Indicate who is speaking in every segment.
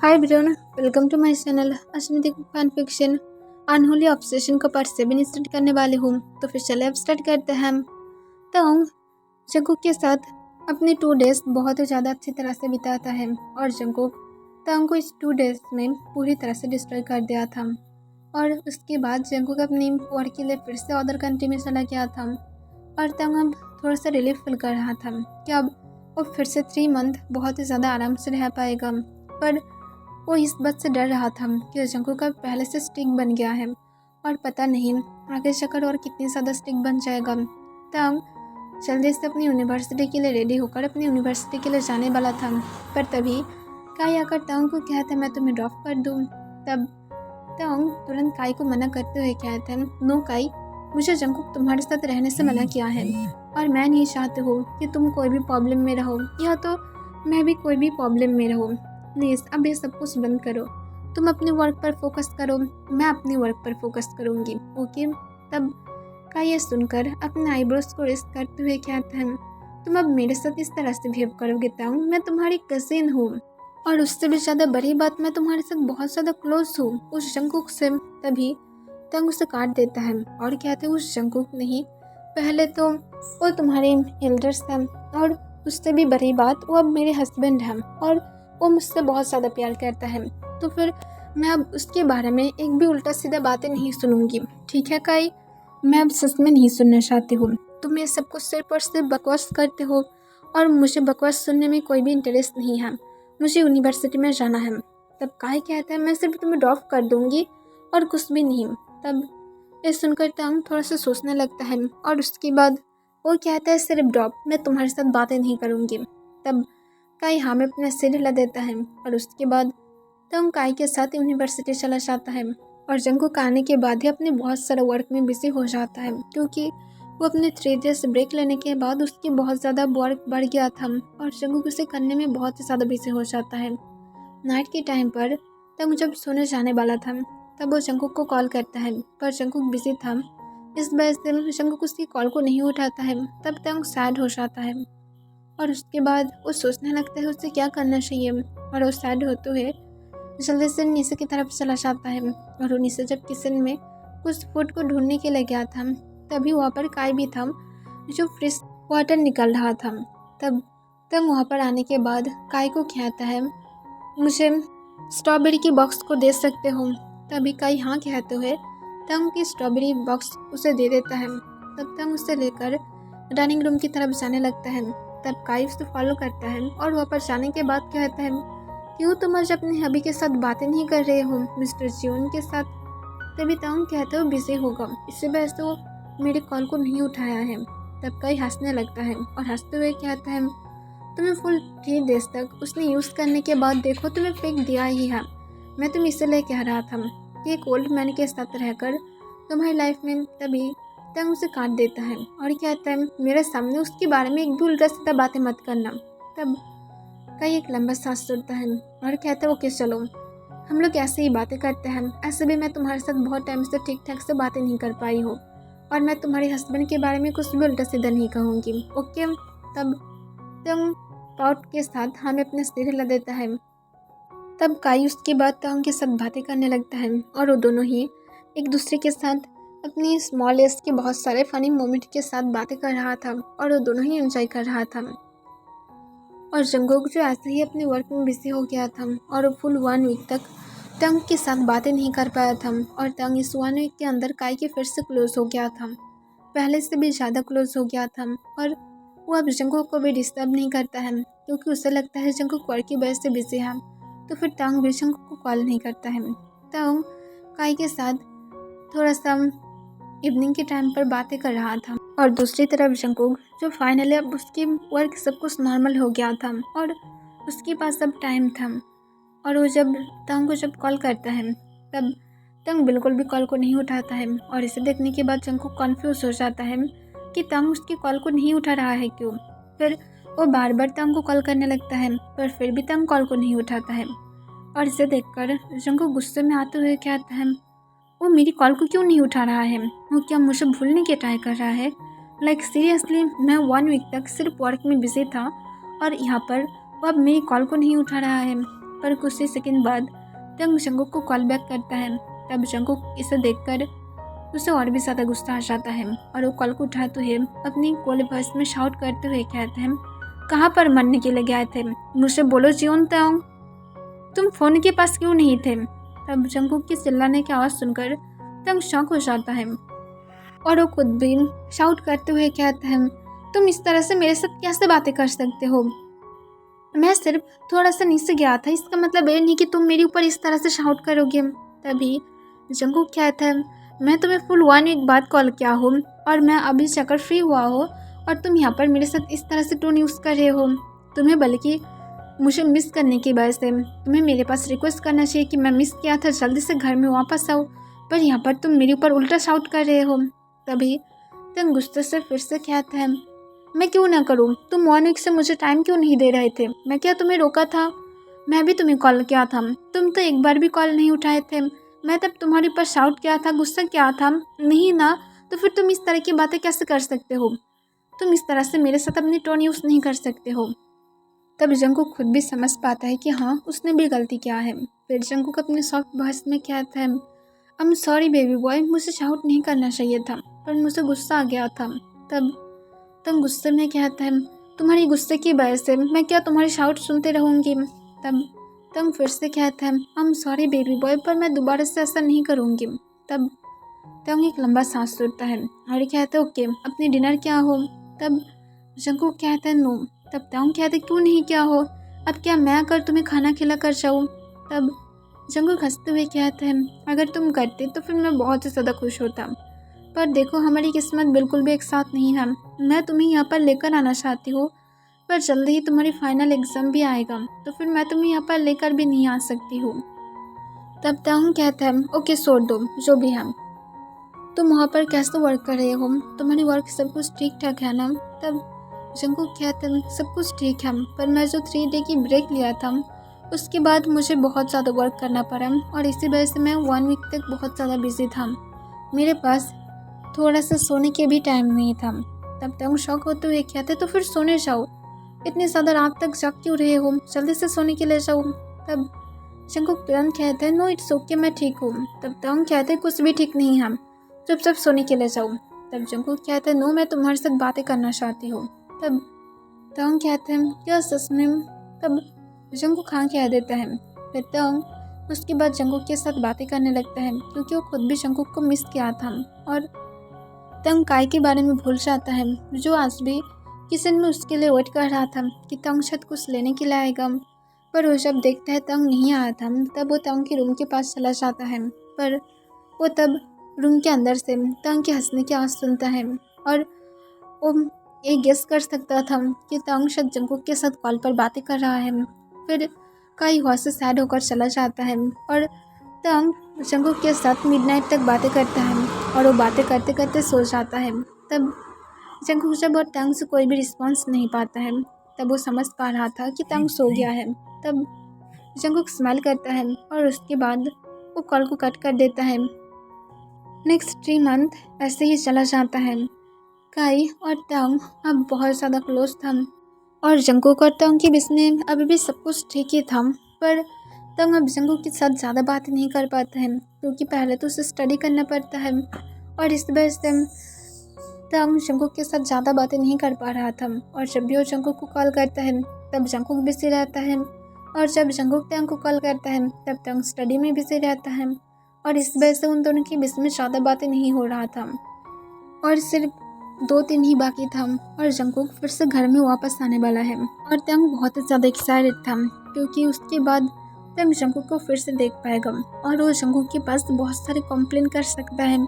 Speaker 1: हाय ब्रोन, welcome to my channel. आज मैं देखूँ फैन फिक्शन अनहोली ऑब्सेशन का पार्ट 7 स्टार्ट करने वाले हूँ। तो फिर चले अब स्टार्ट करते हैं। तो जंकुक के साथ अपने 2 डेज बहुत ही ज़्यादा अच्छी तरह से बिताता है और जंकुक तंग को इस 2 डेज में पूरी तरह से डिस्ट्रॉय कर दिया था। और उसके बाद जंकुक अपनी वर्क के लिए फिर से अदर कंट्री में चला गया था और तंग अब थोड़ा सा रिलीफ फील कर रहा था कि अब वो फिर से 3 मंथ बहुत ही ज़्यादा आराम से रह पाएगा। पर वो इस बात से डर रहा था कि जंकुक का पहले से स्टिक बन गया है और पता नहीं आगे चलकर और कितनी ज़्यादा स्टिक बन जाएगा। तंग जल्दी से अपनी यूनिवर्सिटी के लिए रेडी होकर अपनी यूनिवर्सिटी के लिए जाने वाला था। पर तभी काई आकर तंग को कहते मैं तुम्हें ड्रॉप कर दूँ। तब तंग तुरंत काई को मना करते हुए कहते हैं नो काई, मुझे जंकुक तुम्हारे साथ रहने से मना किया है और मैं नहीं चाहती हूँ कि तुम कोई भी प्रॉब्लम में रहो या तो मैं भी कोई भी प्रॉब्लम में रहूँ। प्लीज़ अब ये सब कुछ बंद करो, तुम अपने वर्क पर फोकस करो, मैं अपनी वर्क पर फोकस करूँगी, ओके। तब का ये सुनकर अपने आईब्रोज को रेस्ट करते हुए कहते हैं तुम अब मेरे साथ इस तरह से बिहेव करोगे तंग, मैं तुम्हारी कजिन हूँ और उससे भी ज़्यादा बड़ी बात मैं तुम्हारे साथ बहुत ज़्यादा क्लोज हूँ उस जंकुक से। तभी तंग उसे काट देता है और कहते हैं उस जंकुक नहीं, पहले तो वो तुम्हारे एल्डर्स हैं और उससे भी बड़ी बात वो अब मेरे हस्बैंड हैं और वो मुझसे बहुत ज़्यादा प्यार करता है। तो फिर मैं अब उसके बारे में एक भी उल्टा सीधा बातें नहीं सुनूंगी, ठीक है काई? मैं अब सच में नहीं सुनना चाहती हूँ। तुम ये सब कुछ सिर्फ और सिर्फ बकवास करते हो और मुझे बकवास सुनने में कोई भी इंटरेस्ट नहीं है। मुझे यूनिवर्सिटी में जाना है। तब काई कहता है मैं सिर्फ तुम्हें ड्रॉप कर दूंगी और कुछ भी नहीं। तब ये सुनकर तंग थोड़ा सा सोचने लगता है और उसके बाद वो कहता है सिर्फ ड्रॉप, मैं तुम्हारे साथ बातें नहीं करूँगी। तब काई हाँ में अपना सिर हिला देता है और उसके बाद तंग काई के साथ यूनिवर्सिटी चला जाता है और जंकुक आने के बाद ही अपने बहुत सारा वर्क में बिजी हो जाता है क्योंकि वो अपने 3 डेज ब्रेक लेने के बाद उसकी बहुत ज़्यादा वर्क बढ़ गया था और जंकुक उसे करने में बहुत ही ज़्यादा बिजी हो जाता है। नाइट के टाइम पर तंग जब सोने जाने वाला था तब वो जंकुक को कॉल करता है पर जंकुक बिजी था, इस वजह से जंकुक उसकी कॉल को नहीं उठाता है। तब तंग सैड हो जाता है और उसके बाद वो सोचने लगता है उसे क्या करना चाहिए और वो सैड होते हुए जल्दी से नीचे की तरफ चला जाता है और वो नीचे जब किचन में कुछ फूड को ढूंढने के लिए गया था तभी वहाँ पर काई भी था जो फ्रिज वाटर निकल रहा था। तब वहाँ पर आने के बाद काई को कहता है मुझे स्ट्रॉबेरी की बॉक्स को दे सकते हो। तभी काई हाँ कहते हुए तंग की स्ट्रॉबेरी बॉक्स उसे दे देता है। तब तंग उसे लेकर डाइनिंग रूम की तरफ जाने लगता है। तब काई उसे फॉलो करता है और वापस जाने के बाद कहता है क्यों तुम आज अपने हबी के साथ बातें नहीं कर रहे हो मिस्टर जियोन के साथ। तभी तंग कहते हो बिजी होगा, इससे वजह से वो मेरे कॉल को नहीं उठाया है। तब काई हंसने लगता है और हंसते हुए कहता है तुम्हें फुल 3 डेज तक उसने यूज़ करने के बाद देखो तुम्हें फेंक दिया ही है। मैं तुम्हें इसलिए कह रहा था कि एक ओल्ड मैन के साथ रहकर तुम्हारी लाइफ में। तभी तंग उसे काट देता है और कहता है मेरे सामने उसके बारे में एक भी उल्टा सीधा बातें मत करना। तब कई एक लंबा सांस छोड़ता है और कहता है ओके चलो हम लोग ऐसे ही बातें करते हैं, ऐसे भी मैं तुम्हारे साथ बहुत टाइम से ठीक ठाक से बातें नहीं कर पाई हूँ और मैं तुम्हारे हस्बैंड के बारे में कुछ भी उल्टा सीधा नहीं कहूँगी, ओके। तब तंग पाउट के साथ हमें अपने सिर हिला देता है। तब काई उसके बाद तंग के साथ बातें करने लगता है और वो दोनों ही एक दूसरे के साथ अपनी स्मॉल एज के बहुत सारे फनी मोमेंट के साथ बातें कर रहा था और वो दोनों ही एंजॉय कर रहा था। और जंकुक जो ऐसे ही अपने वर्क में बिजी हो गया था और वो फुल 1 वीक तक तंग के साथ बातें नहीं कर पाया था और तंग इस 1 वीक के अंदर काई के फिर से क्लोज हो गया था, पहले से भी ज़्यादा क्लोज हो गया था। और वो अब जंकुक को भी डिस्टर्ब नहीं करता है क्योंकि उसे लगता है जंकुक वर्क की वजह से बिजी है, तो फिर तंग भी जंकुक को कॉल नहीं करता है। तंग काई के साथ थोड़ा सा इवनिंग के टाइम पर बातें कर रहा था और दूसरी तरफ जंकुक जो फाइनली अब उसकी वर्क सब कुछ नॉर्मल हो गया था और उसके पास अब टाइम था और वो जब तंग को जब कॉल करता है तब तंग बिल्कुल भी कॉल को नहीं उठाता है और इसे देखने के बाद जंकुक कन्फ्यूज हो जाता है कि तंग उसकी कॉल को नहीं उठा रहा है क्यों। फिर वो बार बार तंग को कॉल करने लगता है पर फिर भी तंग कॉल को नहीं उठाता है और इसे देखकर जंकुक गुस्से में आते हुए कहता है वो मेरी कॉल को क्यों नहीं उठा रहा है, वो क्या मुझे भूलने की ट्राई कर रहा है। लाइक सीरियसली मैं 1 वीक तक सिर्फ वर्क में बिजी था और यहाँ पर वो अब मेरी कॉल को नहीं उठा रहा है। पर कुछ ही सेकंड बाद तंग जंगकुक को कॉल बैक करता है। तब जंगकुक इसे देखकर उसे और भी ज़्यादा गुस्सा आ जाता है और वो कॉल को उठाते हुए अपनी कोले वॉइस में शाउट करते हुए कहते हैं, कहाँ पर मरने के लिए गए थे? मुझे बोलो जियोन ताओंग, तुम फ़ोन के पास क्यों नहीं थे? तब जंगकुक की चिल्लाने की आवाज़ सुनकर तंग शॉक हो जाता है और वो खुद भी शाउट करते हुए कहते हैं, तुम इस तरह से मेरे साथ कैसे बातें कर सकते हो? मैं सिर्फ थोड़ा सा नीचे गया था, इसका मतलब ये नहीं कि तुम मेरे ऊपर इस तरह से शाउट करोगे। तभी जंगकुक कहता है, मैं तुम्हें फुल 1 वीक बाद कॉल किया हूँ और मैं अभी जाकर फ्री हुआ हो और तुम यहाँ पर मेरे साथ इस तरह से टोन यूज़ कर रहे हो। तुम्हें बल्कि मुझे मिस करने की वजह से तुम्हें मेरे पास रिक्वेस्ट करना चाहिए कि मैं मिस किया था, जल्दी से घर में वापस आओ, पर यहाँ पर तुम मेरे ऊपर उल्टा शाउट कर रहे हो। तभी तुम गुस्से से फिर से कहते हैं, मैं क्यों ना करूँ? तुम 1 वीक से मुझे टाइम क्यों नहीं दे रहे थे? मैं क्या तुम्हें रोका था? मैं भी तुम्हें कॉल किया था, तुम तो एक बार भी कॉल नहीं उठाए थे। मैं तब तुम्हारे ऊपर शाउट किया था, गुस्सा किया था, नहीं ना? तो फिर तुम इस तरह की बातें कैसे कर सकते हो? तुम इस तरह से मेरे साथ अपनी टोन यूज़ नहीं कर सकते हो। तब जंगकुक खुद भी समझ पाता है कि हाँ, उसने भी गलती किया है। फिर जंगकुक अपने सॉफ्ट वॉइस में कहता है, I am sorry baby boy, मुझे शाउट नहीं करना चाहिए था, पर मुझे गुस्सा आ गया था। तब तुम गुस्से में कहता है, तुम्हारी गुस्से की वजह से मैं क्या तुम्हारी शाउट सुनते रहूँगी? तब तुम फिर से कहता है, I am sorry baby boy, पर मैं दोबारा से ऐसा नहीं करूँगी। तब तुम एक लंबा सांस छोड़ता है और कहते है, ओके अपनी डिनर क्या हो? तब जंगकुक कहता है, नो। तब तांग कहते, क्यों नहीं क्या हो? अब क्या मैं अगर तुम्हें खाना खिला कर जाऊँ? तब जंगकुक हंसते हुए कहता है, अगर तुम करते तो फिर मैं बहुत ही ज़्यादा खुश होता, पर देखो हमारी किस्मत बिल्कुल भी एक साथ नहीं है। मैं तुम्हें यहाँ पर लेकर आना चाहती हूँ, पर जल्दी ही तुम्हारी फाइनल एग्ज़ाम भी आएगा, तो फिर मैं तुम्हें यहाँ पर लेकर भी नहीं आ सकती हूँ। तब तांग कहता है, ओके छोड़ दो जो भी है, तुम वहाँ पर कैसे वर्क कर रहे हो? तुम्हारी वर्क सब कुछ ठीक ठाक है ना? तब जंगकुक कहता है, सब कुछ ठीक है, पर मैं जो 3 डे की ब्रेक लिया था उसके बाद मुझे बहुत ज़्यादा वर्क करना पड़ा और इसी वजह से मैं 1 वीक तक बहुत ज़्यादा बिजी था, मेरे पास थोड़ा सा सोने के भी टाइम नहीं था। तब तक शौक होते हुए कहते, तो फिर सोने जाओ, इतनी ज़्यादा रात तक जाग क्यों रहे हो? जल्दी से सोने के लिए जाओ। तब जंगकुक तुरंत कहते हैं, नो इट्स ओके, मैं ठीक हूँ। तब तंग कहते हैं, कुछ भी ठीक नहीं है, चुपचाप सोने के लिए जाओ। तब जंगकुक कहते हैं, नो मैं तुम्हारे साथ बातें करना चाहती हूँ। तब तंग कहते हैं, क्या सच में? तब जंगकुक हाँ कह देता है। फिर तंग उसके बाद जंगकुक के साथ बातें करने लगता है, क्योंकि वो खुद भी जंगकुक को मिस किया था और तंग काय के बारे में भूल जाता है, जो आज भी किचन में उसके लिए वेट कर रहा था कि तंग शायद कुछ लेने के लिए आएगा। पर वो जब देखता है तंग नहीं आया था, तब वो तंग के रूम के पास चला जाता है, पर वो तब रूम के अंदर से तंग के हंसने की आवाज़ सुनता है और वो ये गेस कर सकता था कि तंग शायद जंगकुक के साथ कॉल पर बातें कर रहा है। फिर काई वहाँ से सैड होकर चला जाता है और तंग जंगकुक के साथ मिडनाइट तक बातें करता है और वो बातें करते करते सो जाता है। तब जंगकुक जब और तंग से कोई भी रिस्पॉन्स नहीं पाता है, तब वो समझ पा रहा था कि तंग सो गया है। तब जंगकुक स्माइल करता है और उसके बाद वो कॉल को कट कर देता है। नेक्स्ट 3 मंथ ऐसे ही चला जाता है। काई और तंग अब बहुत ज़्यादा क्लोज था और जंगकुक और तंग के बीच में अभी भी सब कुछ ठीक ही था, पर तंग अब जंगकुक के साथ ज़्यादा बात नहीं कर पाता है, क्योंकि पहले तो उसे स्टडी करना पड़ता है और इस वजह से तंग जंगकुक के साथ ज़्यादा बातें नहीं कर पा रहा था। और जब भी वो जंगकुक को कॉल करता है तब जंगकुक बिजी रहता है और जब जंगकुक तंग को कॉल करता है तब तंग स्टडी में बिजी रहता है और इस वजह से उन दोनों के बीच में ज़्यादा बातें नहीं हो रहा था और सिर्फ 2 दिन ही बाकी था और जंगकुक फिर से घर में वापस आने वाला है। और तंग बहुत ही ज़्यादा एक्साइटेड था, क्योंकि उसके बाद तंग जंगकुक को फिर से देख पाएगा और वो जंगकुक के पास बहुत सारे कंप्लेन कर सकता है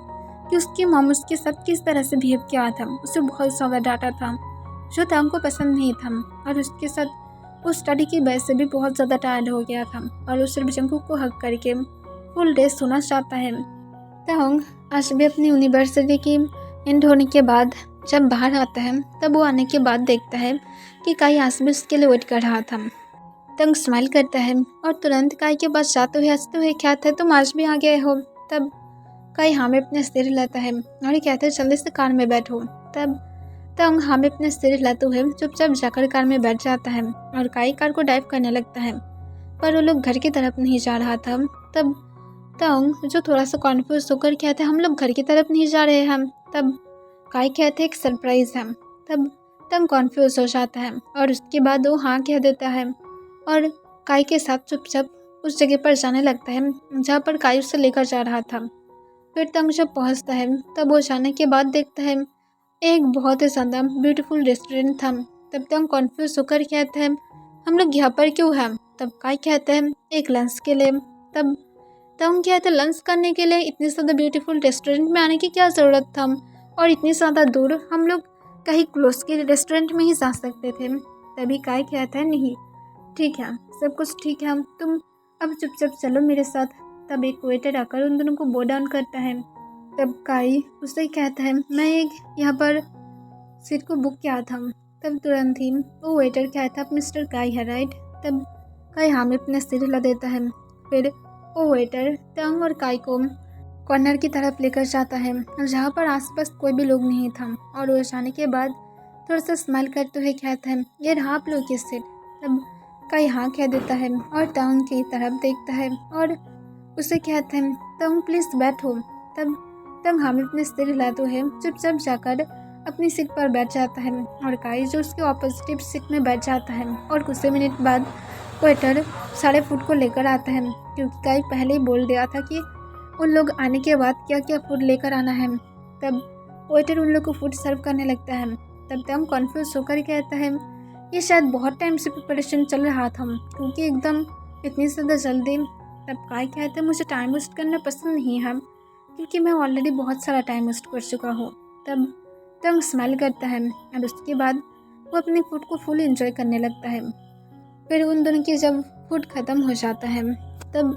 Speaker 1: कि उसकी मॉम उसके साथ किस तरह से बिहेव किया था। उसे बहुत ज़्यादा डांटा था जो तंग को पसंद नहीं था और उसके साथ वो स्टडी की वजह से भी बहुत ज़्यादा टायर्ड हो गया था और वो सिर्फ जंगकुक को हक करके फुल डे सोना चाहता है। तंग आज भी अपनी यूनिवर्सिटी की एंड होने के बाद जब बाहर आता है तब वो आने के बाद देखता है कि काई आज भी उसके लिए वेट कर रहा था। तंग स्माइल करता है और तुरंत काई के पास जाते हुए हंसते हुए कहता है, तुम आज भी आ गए हो? तब काई हाँ में अपने सिर हिलाता है और ये कहते हैं, जल्दी से कार में बैठो। तब तंग हाँ में अपने सिर हिलाते हुए चुपचाप जाकर कार में बैठ जाता है और काई कार को ड्राइव करने लगता है। पर वो लोग घर की तरफ नहीं जा रहा था। तब तंग जो थोड़ा सा कॉन्फ्यूज होकर कहते हम लोग घर की तरफ नहीं जा रहे हम। तब काई कहते एक सरप्राइज है। तब तंग कॉन्फ्यूज हो जाता है और उसके बाद वो हाँ कह देता है और काई के साथ चुपचाप उस जगह पर जाने लगता है जहाँ पर काई उसे लेकर जा रहा था। फिर तंग जब पहुँचता है तब वो जाने के बाद देखता है एक बहुत ही ज़्यादा ब्यूटीफुल रेस्टोरेंट था। तब तंग कॉन्फ्यूज होकर कहता है हम लोग यहाँ पर क्यों हैं। तब काई कहता है एक लंच के लिए। तब तंग कहते लंच करने के लिए इतनी ज़्यादा ब्यूटीफुल रेस्टोरेंट में आने की क्या ज़रूरत था और इतनी ज़्यादा दूर हम लोग कहीं क्लोज के रेस्टोरेंट में ही जा सकते थे। तभी काई कहता है नहीं ठीक है सब कुछ ठीक है तुम अब चुपचाप चलो मेरे साथ। तब एक वेटर आकर उन दोनों को बो डाउन करता है। तब काई उससे कहता है मैं एक यहाँ पर सीट को बुक किया था। तब तुरंत ही वो वेटर कहता है मिस्टर काई है राइट। तब काई हाँ में अपने सिर हिला देता है। फिर वो वेटर तंग और काई को कॉर्नर की तरफ लेकर जाता है जहाँ पर आसपास कोई भी लोग नहीं था और वो जाने के बाद थोड़ा सा स्माइल करते हुए कहता है ये रहा आप लोग की सीट। तब काई हाँ कह देता है और तंग की तरफ देखता है और उसे कहते हैं तंग प्लीज़ बैठो। तब तंग हाँ में अपने सिर हिलाते हुए चुपचाप जाकर अपनी सीट पर बैठ जाता है और काई जो उसके ऑपोजिट सीट में बैठ जाता है और कुछ मिनट बाद वेटर सारे फूड को लेकर आता है क्योंकि काई पहले ही बोल दिया था कि उन लोग आने के बाद क्या क्या फूड लेकर आना है। तब वेटर उन लोग को फूड सर्व करने लगता है। तब तंग कॉन्फ्यूज होकर कहता है ये शायद बहुत टाइम से प्रिपरेशन चल रहा था क्योंकि एकदम इतनी ज़्यादा जल्दी। तब काई कहता है मुझे टाइम वेस्ट करना पसंद नहीं है क्योंकि मैं ऑलरेडी बहुत सारा टाइम वेस्ट कर चुका हूँ। तब तंग स्माइल करता है और उसके बाद वो अपने फूड को फुल एंजॉय करने लगता है। फिर उन दोनों की जब फूड ख़त्म हो जाता है तब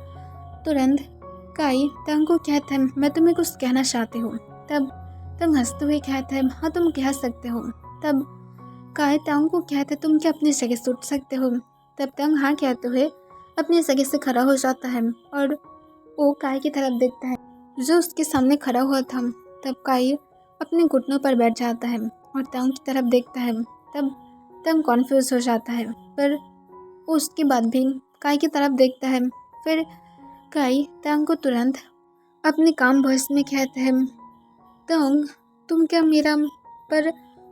Speaker 1: तुरंत काई तंग को कहता है मैं तुम्हें कुछ कहना चाहती हूँ। तब तंग हंसते हुए कहता है हाँ तुम कह सकते हो। तब काई तंग को कहता है तुम क्या अपनी जगह से उठ सकते हो। तब तंग हाँ कहते हुए अपनी जगह से खड़ा हो जाता है और वो काई की तरफ देखता है जो उसके सामने खड़ा हुआ था। तब काई अपने घुटनों पर बैठ जाता है और तंग की तरफ देखता है। तब तंग कॉन्फ्यूज हो जाता है पर उसके बाद भी काई की तरफ देखता है। फिर काई तंग को तुरंत अपने काम वॉइस में कहता है तंग तुम क्या मेरा। पर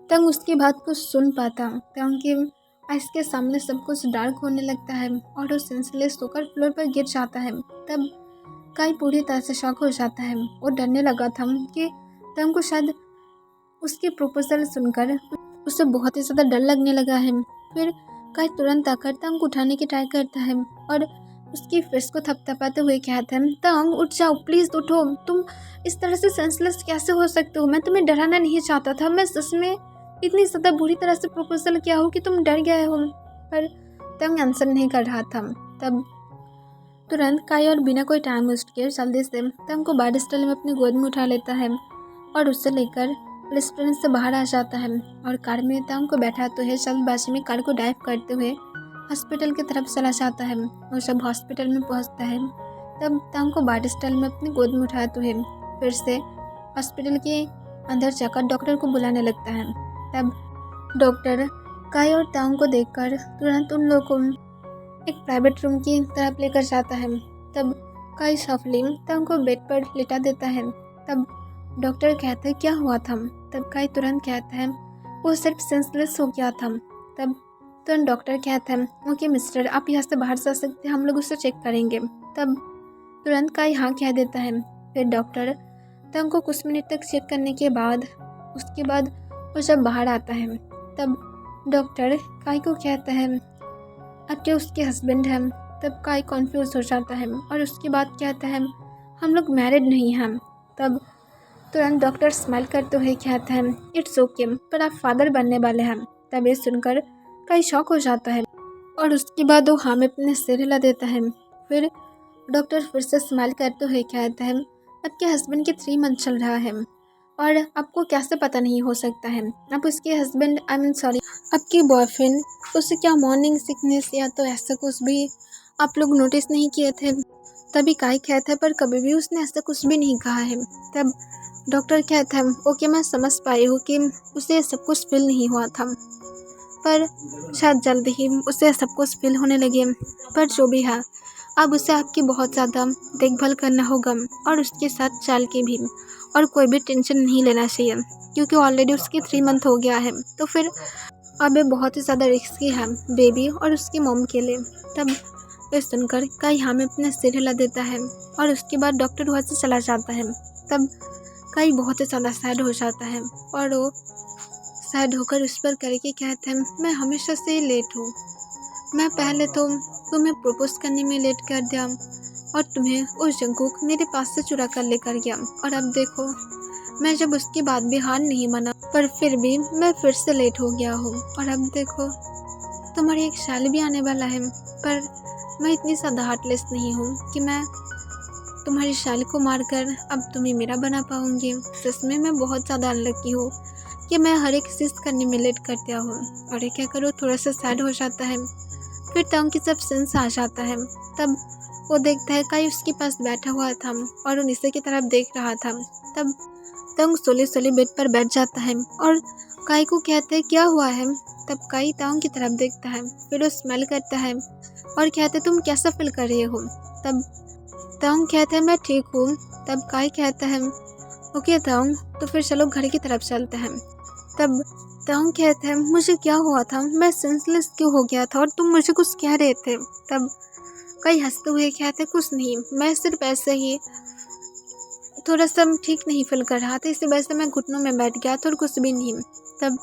Speaker 1: तंग उसकी बात को सुन पाता। तंग की आइस के सामने सब कुछ डार्क होने लगता है और वो सेंसलेस होकर फ्लोर पर गिर जाता है। तब काई पूरी तरह से शॉक हो जाता है और डरने लगा था कि तंग को शायद उसके प्रपोजल सुनकर उसे बहुत ही ज़्यादा डर लगने लगा है। फिर काई तुरंत आकर तंग को उठाने की ट्राई करता है और उसकी फेस को थपथपाते हुए कहता है तंग उठ जाओ प्लीज़ उठो तुम इस तरह से सेंसलेस कैसे हो सकते हो। मैं तुम्हें डराना नहीं चाहता था मैं सच में इतनी ज़्यादा बुरी तरह से प्रपोजल किया हो कि तुम डर गए हो। पर तंग आंसर नहीं कर रहा था। तब तुरंत काई और बिना कोई टाइम वेस्ट किए जल्दी से तंग को बार स्टाइल में अपनी गोद में उठा लेता है और उससे लेकर रेस्टोरेंट से बाहर आ जाता है और कार में तंग को बैठाते हुए जल्दबाजी में कार को ड्राइव करते हुए हॉस्पिटल की तरफ चला जाता है। और जब हॉस्पिटल में पहुंचता है तब तंग को बार स्टाइल में अपनी गोद में उठाते हुए फिर से हॉस्पिटल के अंदर जाकर डॉक्टर को बुलाने लगता है। तब डॉक्टर काई और तंग को देखकर तुरंत उन लोगों को एक प्राइवेट रूम की तरफ लेकर जाता है। तब काई सफली तंग को बेड पर लेटा देता है। तब डॉक्टर कहते हैं क्या हुआ था। तब काई तुरंत कहता है वो सिर्फ सेंसलेस हो गया था। तब तुरंत डॉक्टर कहता है ओके मिस्टर आप यहाँ से बाहर जा सकते हैं हम लोग उसे चेक करेंगे। तब तुरंत काई हाँ कह देता है। फिर डॉक्टर तंग को कुछ मिनट तक चेक करने के बाद उसके बाद वो जब बाहर आता है तब डॉक्टर काई को कहता है आपके उसके हस्बैंड हैं। तब काई कॉन्फ्यूज हो जाता है और उसके बाद कहता है हम लोग मैरिड नहीं हैं। तब तुरंत डॉक्टर स्माइल करते हुए कहता है इट्स ओके पर आप फादर बनने वाले हैं। तब ये सुनकर काई शॉक हो जाता है और उसके बाद वो हाँ में अपने सिर हिला देता है। फिर डॉक्टर फिर से स्माइल करते हुए कहता है आपके हस्बैंड के 3 मंथ चल रहा है और आपको कैसे पता नहीं हो सकता है आप उसके हस्बैंड आई मीन सॉरी आपके बॉयफ्रेंड उसे क्या मॉर्निंग सिकनेस या तो ऐसा कुछ भी आप लोग नोटिस नहीं किए थे। तभी काई कहता है पर कभी भी उसने ऐसा कुछ भी नहीं कहा है। तब डॉक्टर कहता है ओके मैं समझ पाई हूँ कि उसे सब कुछ फील नहीं हुआ था। पर शायद जल्द ही उसे सब कुछ फील होने लगे। पर जो भी है, अब उसे आपकी बहुत ज़्यादा देखभाल करना होगा और उसके साथ चाल की भी, और कोई भी टेंशन नहीं लेना चाहिए क्योंकि ऑलरेडी उसकी 3 मंथ हो गया है। तो फिर अब ये बहुत ही ज़्यादा रिस्की है बेबी और उसकी मॉम के लिए। तब ये सुनकर काई यहाँ में अपने सिर हिला देता है और उसके बाद डॉक्टर वहाँ से चला जाता है। तब काई बहुत ही ज़्यादा सैड हो जाता है और वो सैड होकर उस पर करके कहते हैं, मैं हमेशा से ही लेट हूँ। मैं पहले तो तुम्हें प्रपोज करने में लेट कर दिया और तुम्हें वो जंगकुक मेरे पास से चुरा कर लेकर गया, और अब देखो मैं जब उसकी बात भी हार नहीं माना पर फिर भी मैं फिर से लेट हो गया हूँ। और अब देखो तुम्हारी एक साल भी आने वाला है, पर मैं इतनी ज़्यादा हार्टलेस नहीं हूँ कि मैं तुम्हारी शाल को मारकर अब तुम्हें मेरा बना पाऊंगी। सच में मैं बहुत ज़्यादा अनलकी हूँ कि मैं हर एक चीज़ करने में लेट कर दिया हूँ। और ये क्या करो, थोड़ा सा सैड हो जाता है। फिर तंग की सब सेंस आ जाता है। तब वो देखता है काई उसके पास बैठा हुआ था और वो नीचे की तरफ देख रहा था। तब तंग सोले सोले बेड पर बैठ जाता है और काई को कहते हैं क्या हुआ है। तब काई तंग की तरफ देखता है, फिर वो स्मेल करता है और कहते तुम कैसा फील कर रहे हो। तब तंग कहता है मैं ठीक हूँ। तब काई कहता है ओके तंग, तो फिर चलो घर की तरफ चलते हैं। तब तंग कहता है मुझे क्या हुआ था, मैं सेंसलेस क्यों हो गया था और तुम मुझे कुछ कह रहे थे। तब कई हंसते हुए कहते कुछ नहीं, मैं सिर्फ ऐसे ही थोड़ा सा ठीक नहीं फील कर रहा था, इसी वजह से मैं घुटनों में बैठ गया था और कुछ भी नहीं। तब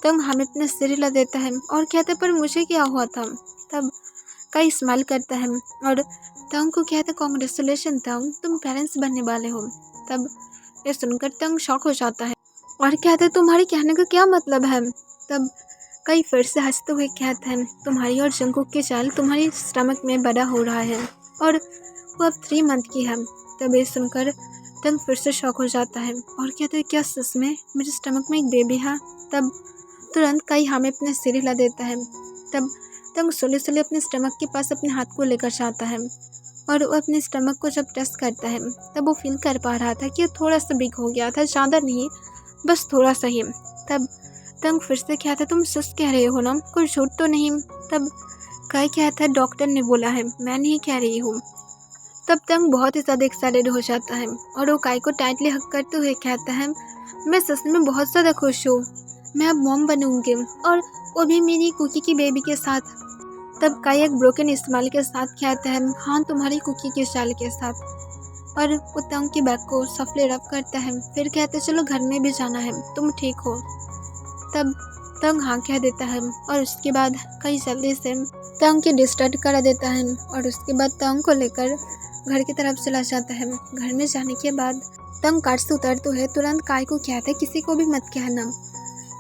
Speaker 1: तंग हमें अपने सिर हिला देता है और कहते पर मुझे क्या हुआ था। तब कई स्माइल करता है और तंग को कहते कॉन्ग्रेचुलेशन तंग, तुम पेरेंट्स बनने वाले हो। तब ये सुनकर तंग शॉक हो जाता है और कहते तुम्हारे कहने का क्या मतलब है। तब कई फिर से हंसते हुए कहते हैं तुम्हारी और जंगकुक की चाल तुम्हारी स्टमक में बड़ा हो रहा है और वो अब 3 मंथ की है। तब ये सुनकर तंग फिर से शॉक हो जाता है और कहते हैं क्या सच में मेरे स्टमक में एक बेबी है। तब तुरंत कई हमें अपने सिर हिला देता है। तब तंग सोले सोले अपने स्टमक के पास अपने हाथ को लेकर जाता है और वो अपने स्टमक को जब टेस्ट करता है तब वो फील कर पा रहा था कि थोड़ा सा बिग हो गया था, ज़्यादा नहीं बस थोड़ा सा ही। तब तंग फिर से कहता तुम सच कह रहे हो ना, कोई झूठ तो नहीं। तब काई कहता है डॉक्टर ने बोला है, मैं नहीं कह रही हूँ। तब तंग बहुत ही ज़्यादा एक्साइटेड हो जाता है और वो काई को टाइटली हक करते हुए कहता है मैं सच में बहुत ज़्यादा खुश हूँ, मैं अब मॉम बनूंगी और वो भी मेरी कुकी की बेबी के साथ। तब काई एक ब्रोकन स्माइल के साथ कहता है हाँ तुम्हारी कुकी के शाल के साथ, और वो तंग की बैग को सफले रब करता है। फिर कहते चलो घर में भी जाना है, तुम ठीक हो। तब तंग हाँ कह देता है और उसके बाद कई जल्दी से तंग की डिस्टर्ब करा देता है और उसके बाद तंग को लेकर घर की तरफ चला जाता है। घर में जाने के बाद तंग कार से उतरते हुए तुरंत काई को कहता है किसी को भी मत कहना,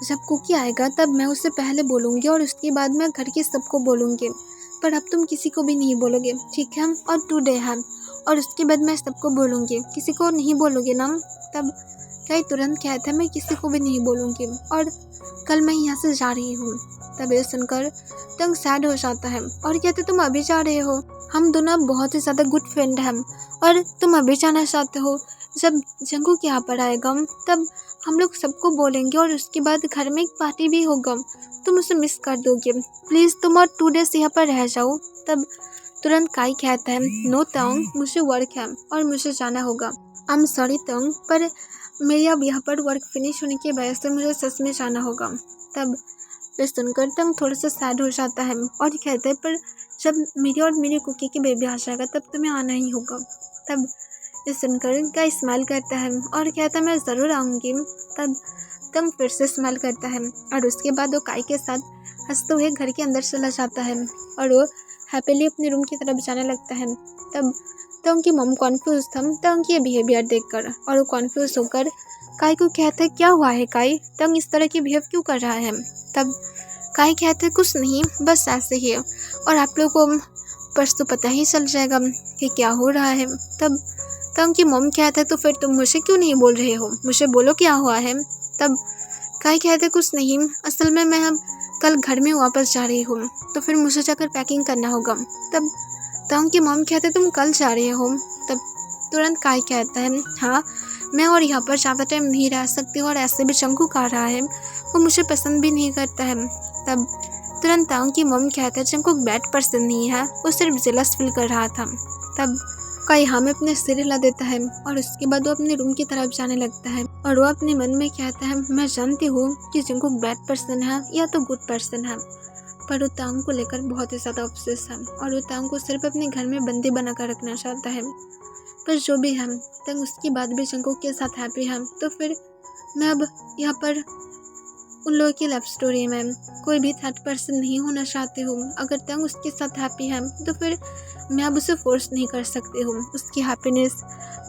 Speaker 1: जब कुकी आएगा तब मैं उससे पहले बोलूँगी और उसके बाद मैं घर के सबको बोलूँगी, पर अब तुम किसी को भी नहीं बोलोगे ठीक है, और टुडे है और उसके बाद मैं सबको बोलूँगी, किसी को नहीं बोलोगे ना। तब कई तुरंत कहता है मैं किसी को भी नहीं बोलूँगी और कल मैं यहाँ से जा रही हूँ। तब ये सुनकर तंग सैड हो जाता है और कहते तुम अभी जा रहे हो, हम दोनों बहुत ही ज़्यादा गुड फ्रेंड हैं और तुम अभी जाना चाहते हो, जब जंगकुक यहाँ पर आएगा तब हम लोग सबको बोलेंगे और उसके बाद घर में एक पार्टी भी होगा, तुम उसे मिस कर दोगे, प्लीज़ तुम और 2 डेज यहाँ पर रह जाओ। तब तुरंत काई कहता है नो तंग, मुझे वर्क है और मुझे जाना होगा। आई एम सॉरी तंग, पर मेरी अब यहाँ पर वर्क फिनिश होने की वजह से मुझे सच में जाना होगा। तब ये सुनकर तंग थोड़ा सा सैड हो जाता है और कहता है पर जब मेरी और मेरी कुकी की बेबी आ जाएगा तब तुम्हें आना ही होगा। तब ये सुनकर काई स्माइल करता है और कहता है मैं ज़रूर आऊँगी। तब तंग फिर से स्माइल करता है और उसके बाद वो काई के साथ हंसते हुए घर के अंदर चला जाता है और वो हैप्पीली अपने रूम की तरफ जाने लगता है। तब तंग की मॉम कॉन्फ्यूज था तंग की बिहेवियर देखकर और वो कॉन्फ्यूज होकर काई को कहता है क्या हुआ है काई, तंग इस तरह की बिहेव क्यों कर रहा है। तब काई कहते हैं कुछ नहीं, बस ऐसे ही है और आप लोगों को परसों पता ही चल जाएगा कि क्या हो रहा है। तब तंग की मॉम कहता है तो फिर तुम मुझे क्यों नहीं बोल रहे हो, मुझे बोलो क्या हुआ है। तब काई कहते कुछ नहीं, असल में मैं अब कल घर में वापस जा रही हूँ तो फिर मुझे जाकर पैकिंग करना होगा। तब तंग की मॉम कहते तुम कल जा रहे हो। तब तुरंत काई कहता है हाँ मैं और यहाँ पर ज़्यादा टाइम नहीं रह सकती हूँ और ऐसे भी जंगकुक आ रहा है, वो मुझे पसंद भी नहीं करता है। तब तुरंत तांग की मम कहता है जंगकुक बैड पर्सन नहीं है, वो सिर्फ जेलस फील कर रहा था। तब काई यहाँ में अपने सिर हिला देता है और उसके बाद वो अपने रूम की तरफ जाने लगता है और वो अपने मन में कहता है मैं जानती हूँ कि जंगकुक बैड पर्सन है या तो गुड पर्सन है, पर वो तांग को लेकर बहुत ही ज़्यादा ऑब्सेस है और वो तांग को सिर्फ अपने घर में बंदी बनाकर रखना चाहता है। पर जो भी है, तंग उसके बाद भी जंगकुक के साथ हैप्पी है। तो फिर मैं अब यहाँ पर उन लोगों की लव स्टोरी में कोई भी थर्ड पर्सन नहीं होना चाहती हूँ। अगर तंग उसके साथ हैप्पी है तो फिर मैं अब उसे फोर्स नहीं कर सकती हूँ, उसकी हैप्पीनेस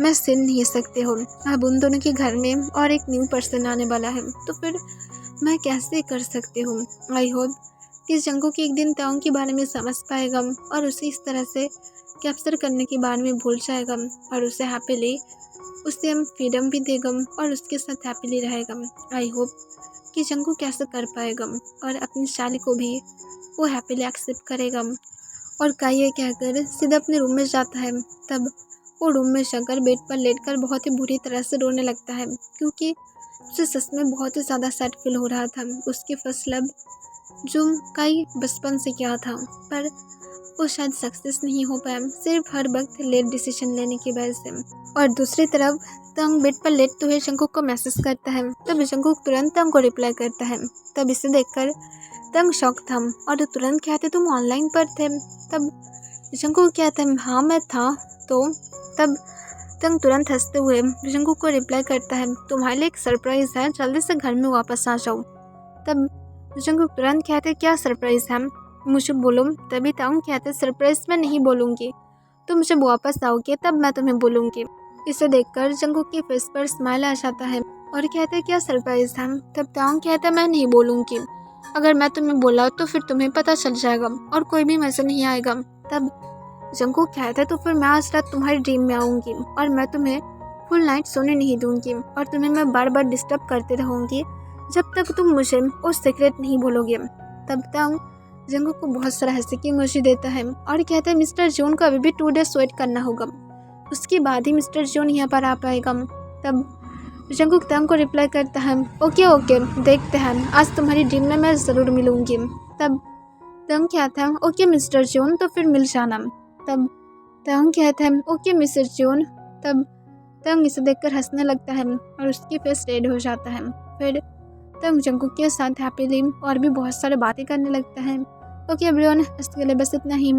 Speaker 1: मैं छीन नहीं सकती हूँ। अब उन दोनों के घर में और एक न्यू पर्सन आने वाला है, तो फिर मैं कैसे कर सकती हूँ। आई होप कि जंगकुक एक दिन तंग के बारे में समझ पाएगा और उसे इस तरह से कैप्चर करने के बारे में भूल जाएगा और उसे हैप्पीली उसे हम फ्रीडम भी देगा और उसके साथ हैप्पीली रहेगा। आई होप कि जंगकुक कैसे कर पाएगा और अपनी शाली को भी वो हैप्पीली एक्सेप्ट करेगा। और काई ये कहकर सीधा अपने रूम में जाता है। तब वो रूम में जाकर बेड पर लेटकर बहुत ही बुरी तरह से रोने लगता है, क्योंकि उसे सच में बहुत ही ज़्यादा सैड फील हो रहा था। उसकी फर्स्ट लव जो काई बचपन से किया था, पर वो शायद सक्सेस नहीं हो पाया, सिर्फ हर वक्त लेट डिसीजन लेने की वजह से। और दूसरी तरफ तंग बेड पर लेटते हुए जंगकुक को मैसेज करता है। तब जंगकुक तुरंत तंग को रिप्लाई करता है। तब इसे देखकर तंग शॉक था और वो तुरंत कहते तुम ऑनलाइन पर थे। तब जंगकुक कहता है हाँ मैं था। तो तब तंग तुरंत हंसते हुए जंगकुक को रिप्लाई करता है तुम्हारे लिए एक सरप्राइज़ है, जल्दी से घर में वापस आ जाओ। तब जंगकुक तुरंत कहते क्या सरप्राइज़ है, मुझे बोलो। तभी तंग कहते सरप्राइज़ मैं नहीं बोलूँगी, तुम जब वापस आओगे तब मैं तुम्हें बोलूँगी। इसे देखकर जंगकुक के फेस पर स्माइल आ जाता है और कहते क्या सरप्राइज़ है। तब तंग कहता मैं नहीं बोलूँगी, अगर मैं तुम्हें बोला तो फिर तुम्हें पता चल जाएगा और कोई भी मज़ा नहीं आएगा। तब जंगकुक कहता तो फिर मैं आज रात तुम्हारी ड्रीम में आऊँगी और मैं तुम्हें फुल नाइट सोने नहीं दूँगी और तुम्हें मैं बार बार डिस्टर्ब करते रहूँगी जब तक तुम मुझे वो सीक्रेट नहीं बोलोगे। तब तंग जंगकुक को बहुत सारा हंसी की इमोजी देता है और कहता है मिस्टर जॉन को अभी भी 2 डेज वेट करना होगा, उसके बाद ही मिस्टर जॉन यहाँ पर आ पाएगा। तब जंगकुक तंग को रिप्लाई करता है ओके ओके देखते हैं, आज तुम्हारी ड्रीम में मैं ज़रूर मिलूँगी। तब तंग कहता है ओके मिस्टर जॉन, तो फिर मिल जाना। तब तंग कहता है ओके मिस्टर जॉन। तब तंग इसे देखकर हंसने लगता है और उसकी फेस रेड हो जाता है। फिर तंग जंगकुक के साथ हैप्पीली और भी बहुत सारी बातें करने लगता है। ओके एवरीवन, इसके लिए बस इतना ही।